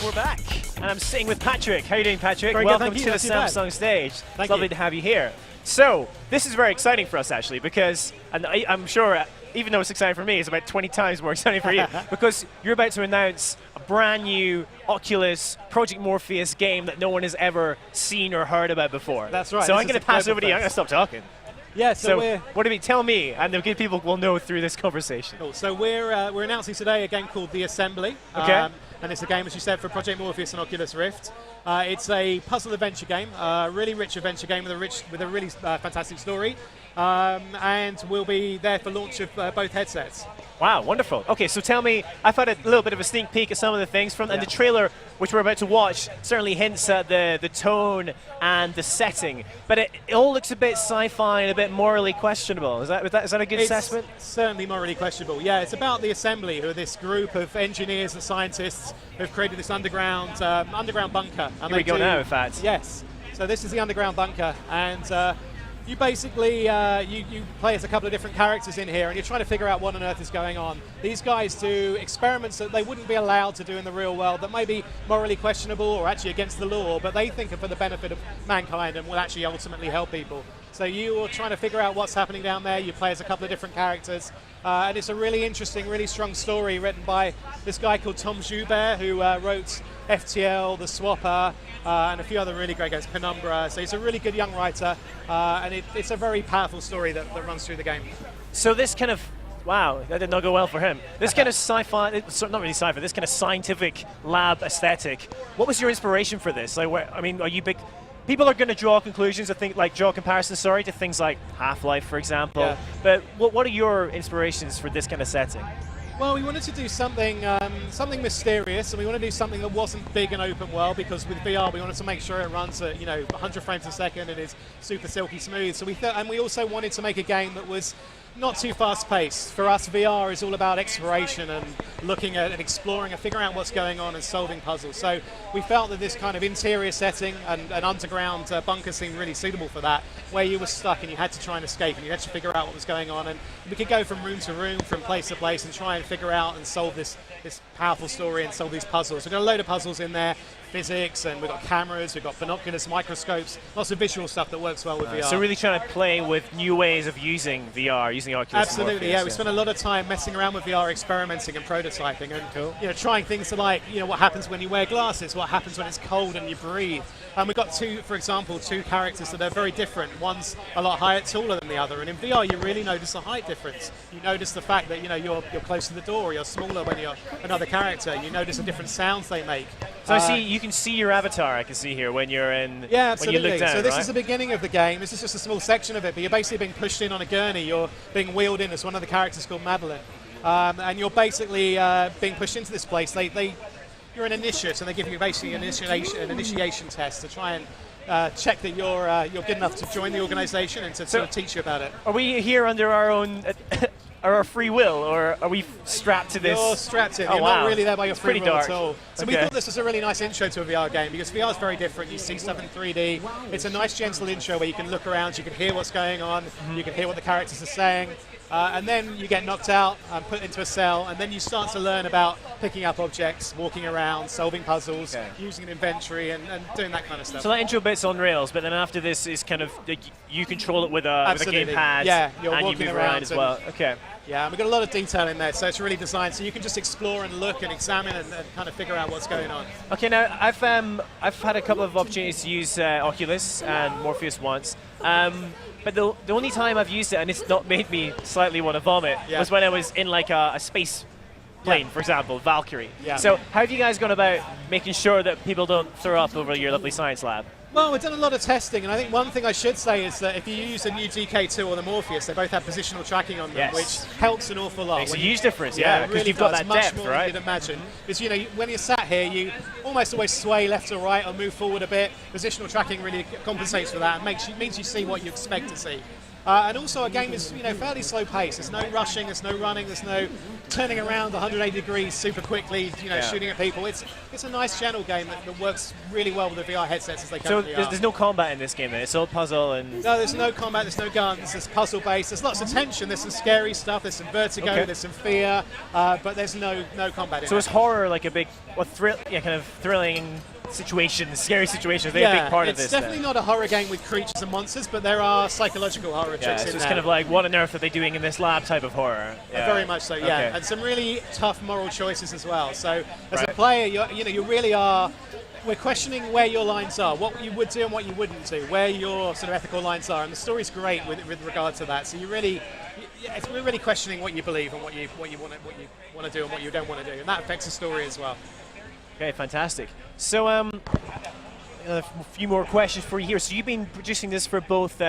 we're back, and I'm sitting with Patrick. How are you doing, Patrick? Very Welcome good, to the Samsung stage. It's lovely to have you here. So, this is very exciting for us, actually, because, and I'm sure, even though it's exciting for me, it's about 20 times more exciting for you, because you're about to announce a brand new Oculus Project Morpheus game that no one has ever seen or heard about before. That's right. So I'm going to pass over to you. I'm going to stop talking. Yeah, so what do you tell me, and the good people will know through this conversation. Cool. So we're announcing today a game called The Assembly. Okay. And it's a game, as you said, for Project Morpheus and Oculus Rift. It's a puzzle adventure game, really rich adventure game with a really fantastic story. And we'll be there for launch of both headsets. Wow, wonderful. Okay, so tell me, I've had a little bit of a sneak peek at some of the things from, and the trailer, which we're about to watch, certainly hints at the tone and the setting. But it all looks a bit sci-fi and a bit morally questionable. Is that a good assessment? It's certainly morally questionable. Yeah, it's about the Assembly, who are this group of engineers and scientists who've created this underground bunker. And Here we go now, in fact. Yes. So this is the underground bunker, and you basically you play as a couple of different characters in here, and you're trying to figure out what on earth is going on. These guys do experiments that they wouldn't be allowed to do in the real world, that may be morally questionable or actually against the law, but they think are for the benefit of mankind and will actually ultimately help people. So you are trying to figure out what's happening down there. You play as a couple of different characters, and it's a really interesting, really strong story written by this guy called Tom Joubert, who wrote FTL, The Swapper, and a few other really great games, Penumbra. So he's a really good young writer, and it's a very powerful story that runs through the game. So this kind of, wow, that did not go well for him. This kind of sci-fi, not really sci-fi, this kind of scientific lab aesthetic. What was your inspiration for this? Like, I mean, are you big? People are going to draw conclusions, draw comparisons, to things like Half-Life, for example. Yeah. But what are your inspirations for this kind of setting? Well, we wanted to do something mysterious, and we want to do something that wasn't big and open world, because with VR we wanted to make sure it runs at 100 frames a second and is super silky smooth. So we also wanted to make a game that was not too fast-paced. For us, VR is all about exploration and looking at and exploring and figuring out what's going on and solving puzzles. So we felt that this kind of interior setting and an underground bunker seemed really suitable for that, where you were stuck and you had to try and escape and you had to figure out what was going on. And we could go from room to room, from place to place, and try and figure out and solve this powerful story and solve these puzzles. We've got a load of puzzles in there, physics, and we've got cameras, we've got binoculars, microscopes, lots of visual stuff that works well with VR. So really trying to play with new ways of using VR, using Oculus. Absolutely, yeah. We spent a lot of time messing around with VR, experimenting and prototyping, and trying things like what happens when you wear glasses, what happens when it's cold and you breathe. And we've got for example, two characters that are very different. One's a lot higher, taller than the other, and in VR you really notice the height difference. You notice the fact that you're close to the door, you're smaller when you're another character. You notice the different sounds they make. So I see you can see your avatar. I can see here when you're in. Yeah, absolutely. When you look down, so this is the beginning of the game. This is just a small section of it, but you're basically being pushed in on a gurney. You're being wheeled in as one of the characters called Madeline, and you're basically being pushed into this place. You're an initiate, and they give you basically an initiation test to try and check that you're good enough to join the organization and to sort of teach you about it. Are we here under our own our free will, or are we strapped to this? You're strapped in. You're not really there by your free will at all. So we thought this was a really nice intro to a VR game, because VR is very different. You see stuff in 3D. It's a nice, gentle intro where you can look around, you can hear what's going on, you can hear what the characters are saying. And then you get knocked out and put into a cell, and then you start to learn about picking up objects, walking around, solving puzzles, using an inventory, and doing that kind of stuff. So that intro bit's on rails, but then after this is kind of you control it with a gamepad, you're and walking you move around as well. Okay. Yeah, and we've got a lot of detail in there, so it's really designed so you can just explore and look and examine and kind of figure out what's going on. Okay, now I've had a couple of opportunities to use Oculus and Morpheus once. But the only time I've used it, and it's not made me slightly want to vomit, was when I was in like a space plane, for example, Valkyrie. Yeah. So how have you guys gone about making sure that people don't throw up over your lovely science lab? Well, we've done a lot of testing, and I think one thing I should say is that if you use a new DK2 or the Morpheus, they both have positional tracking on them, which helps an awful lot. Makes a huge difference, because really you've got that much depth, more right? Than you'd imagine. Because when you're sat here, you almost always sway left or right or move forward a bit. Positional tracking really compensates for that and means you see what you expect to see. And also, our game is fairly slow paced. There's no rushing, there's no running, there's no turning around 180 degrees super quickly, shooting at people. It's a nice channel game that works really well with the VR headsets as they currently are. So there's no combat in this game then? It's all puzzle and... No, there's no combat, there's no guns, there's puzzle based, there's lots of tension, there's some scary stuff, there's some vertigo, there's some fear, but there's no combat in it. So is horror like a big, kind of thrilling situations, scary situations, they're a big part of this? It's definitely not a horror game with creatures and monsters, but there are psychological horror tricks in so it's there. kind of like, what on earth are they doing in this lab type of horror? Very much so, yeah. Okay. And some really tough moral choices as well. So as a player, you really are... We're questioning where your lines are, what you would do and what you wouldn't do, where your sort of ethical lines are, and the story's great with regard to that. So we're really questioning what you believe and what you want to do and what you don't want to do, and that affects the story as well. Okay, fantastic. So a few more questions for you here. So you've been producing this for both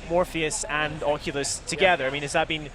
Morpheus and Oculus together. I mean, has that been?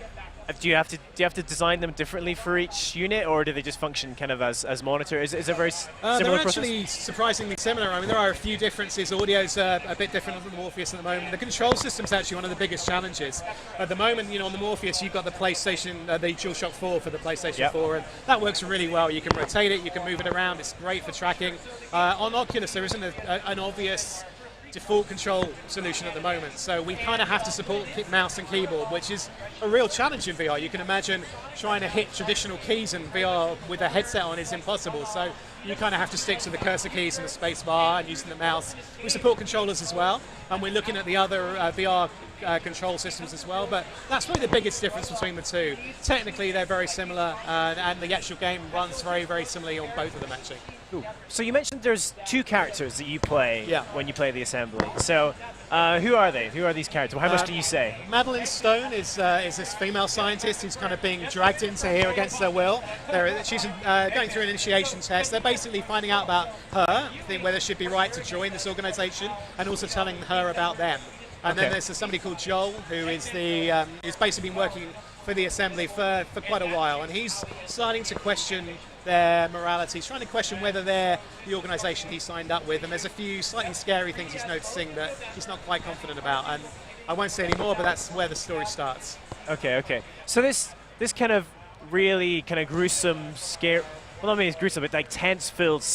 Do you have to design them differently for each unit, or do they just function kind of as monitor? Is it very similar They're process? actually surprisingly similar. I mean, there are a few differences. Audio's a bit different on the Morpheus at the moment. The control system's actually one of the biggest challenges. At the moment, on the Morpheus, you've got the PlayStation, the DualShock 4 for the PlayStation 4, and that works really well. You can rotate it, you can move it around. It's great for tracking. On Oculus, there isn't an obvious default control solution at the moment, so we kind of have to support mouse and keyboard, which is a real challenge in VR. You can imagine trying to hit traditional keys in VR with a headset on is impossible, so you kind of have to stick to the cursor keys and the space bar and using the mouse. We support controllers as well, and we're looking at the other VR control systems as well, but that's probably the biggest difference between the two. Technically they're very similar, and the actual game runs very, very similarly on both of them actually. Cool. So you mentioned there's two characters that you play when you play the assembly. So who are they? Who are these characters? How much do you say? Madeline Stone is this female scientist who's kind of being dragged into here against her will. She's going through an initiation test. They're basically finding out about her, whether she'd be right to join this organization, and also telling her about them. And then there's somebody called Joel, who is who's basically been working for the assembly for quite a while, and he's starting to question their morality. He's trying to question whether they're the organisation he signed up with, and there's a few slightly scary things he's noticing that he's not quite confident about, and I won't say any more, but that's where the story starts. Okay. So this kind of really kind of gruesome, well, I mean it's gruesome, but like tense-filled,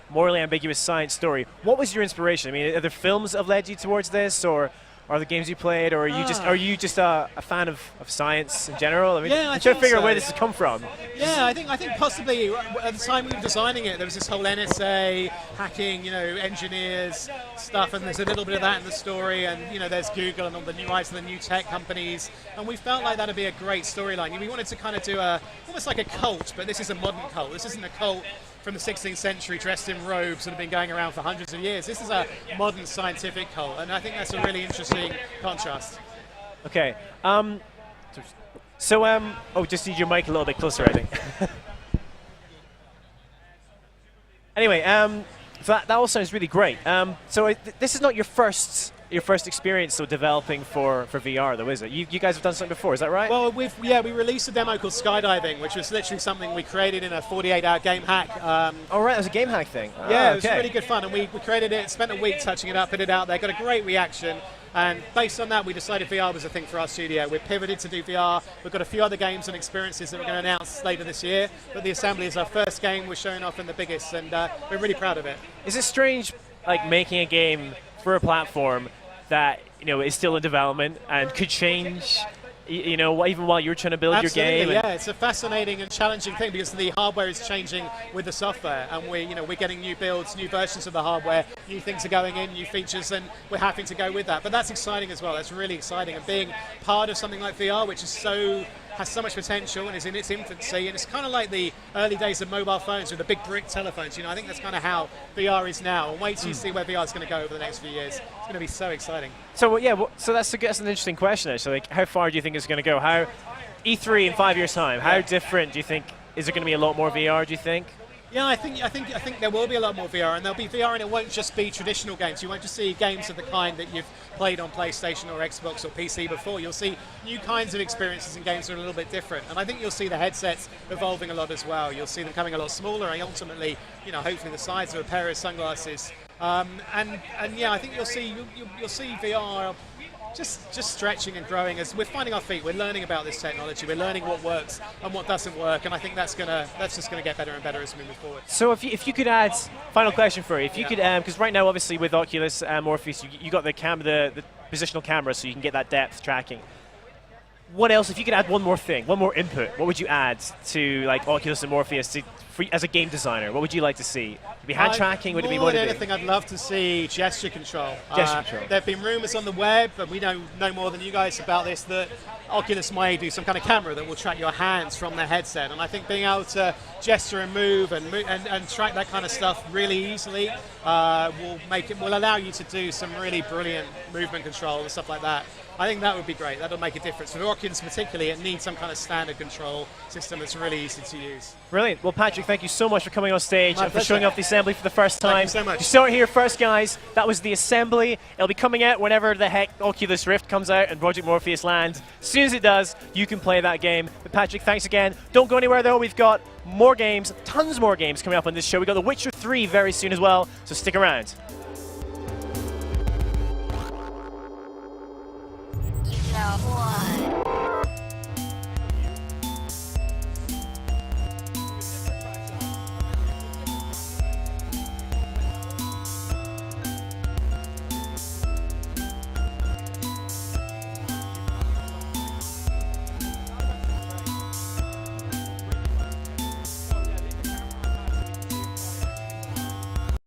morally ambiguous science story. What was your inspiration? I mean, are there films that have led you towards this, or are the games you played, or are you just a fan of science in general? I mean, I'm trying to figure out where this has come from. Yeah, I think possibly at the time we were designing it, there was this whole NSA hacking, engineers stuff, and there's a little bit of that in the story, and there's Google and all the new rise of the new tech companies, and we felt like that'd be a great storyline. We wanted to kind of do almost like a cult, but this is a modern cult. This isn't a cult from the 16th century dressed in robes that have been going around for hundreds of years. This is a modern scientific cult, and I think that's a really interesting contrast. Okay. Just need your mic a little bit closer, I think. Anyway, so that all sounds really great. This is not your first experience developing for VR, though, is it? You guys have done something before, is that right? Well, we released a demo called Skydiving, which was literally something we created in a 48-hour game hack. Oh, right, it was a game hack thing. It was really good fun, and we created it, spent a week touching it up, put it out there, got a great reaction, and based on that, we decided VR was a thing for our studio. We pivoted to do VR. We've got a few other games and experiences that we're going to announce later this year, but the Assembly is our first game. We're showing off in the biggest, and we're really proud of it. Is it strange, making a game for a platform that is still in development and could change, even while you're trying to build your game? Yeah, it's a fascinating and challenging thing because the hardware is changing with the software, and we're getting new builds, new versions of the hardware, new things are going in, new features, and we're having to go with that. But that's exciting as well. That's really exciting, and being part of something like VR, which has so much potential and is in its infancy, and it's kind of like the early days of mobile phones with the big brick telephones. I think that's kind of how VR is now, and wait till you see where VR is going to go over the next few years. It's going to be so exciting. So that's an interesting question actually. How far do you think it's going to go? How E3 in 5 years' time? How different do you think? Is there going to be a lot more VR? Do you think? Yeah, I think there will be a lot more VR, and there'll be VR, and it won't just be traditional games. You won't just see games of the kind that you've played on PlayStation or Xbox or PC before. You'll see new kinds of experiences and games that are a little bit different, and I think you'll see the headsets evolving a lot as well. You'll see them coming a lot smaller, and ultimately, hopefully the size of a pair of sunglasses. I think you'll see VR just stretching and growing as we're finding our feet. We're learning about this technology. We're learning what works and what doesn't work, and I think that's just gonna get better and better as we move forward. So if you could add, final question for you, if you could, because right now obviously with Oculus and Morpheus, you got the positional camera, so you can get that depth tracking. What else, if you could add one more thing, one more input, what would you add to like Oculus and Morpheus as a game designer? What would you like to see? Would it be hand tracking? Would it be more what than anything, I'd love to see gesture control. Gesture control. There have been rumors on the web, and we know more than you guys about this, that Oculus may do some kind of camera that will track your hands from the headset. And I think being able to gesture and move and track that kind of stuff really easily will allow you to do some really brilliant movement control and stuff like that. I think that would be great. That'll make a difference. For Oculus particularly, it needs some kind of standard control system that's really easy to use. Brilliant. Well, Patrick, thank you so much for coming on stage and for showing off the assembly for the first time. Thank you so much. You saw it here first, guys. That was the assembly. It'll be coming out whenever the heck Oculus Rift comes out and Project Morpheus lands. As soon as it does, you can play that game. But Patrick, thanks again. Don't go anywhere, though. We've got more games, tons more games coming up on this show. We've got The Witcher 3 very soon as well, so stick around.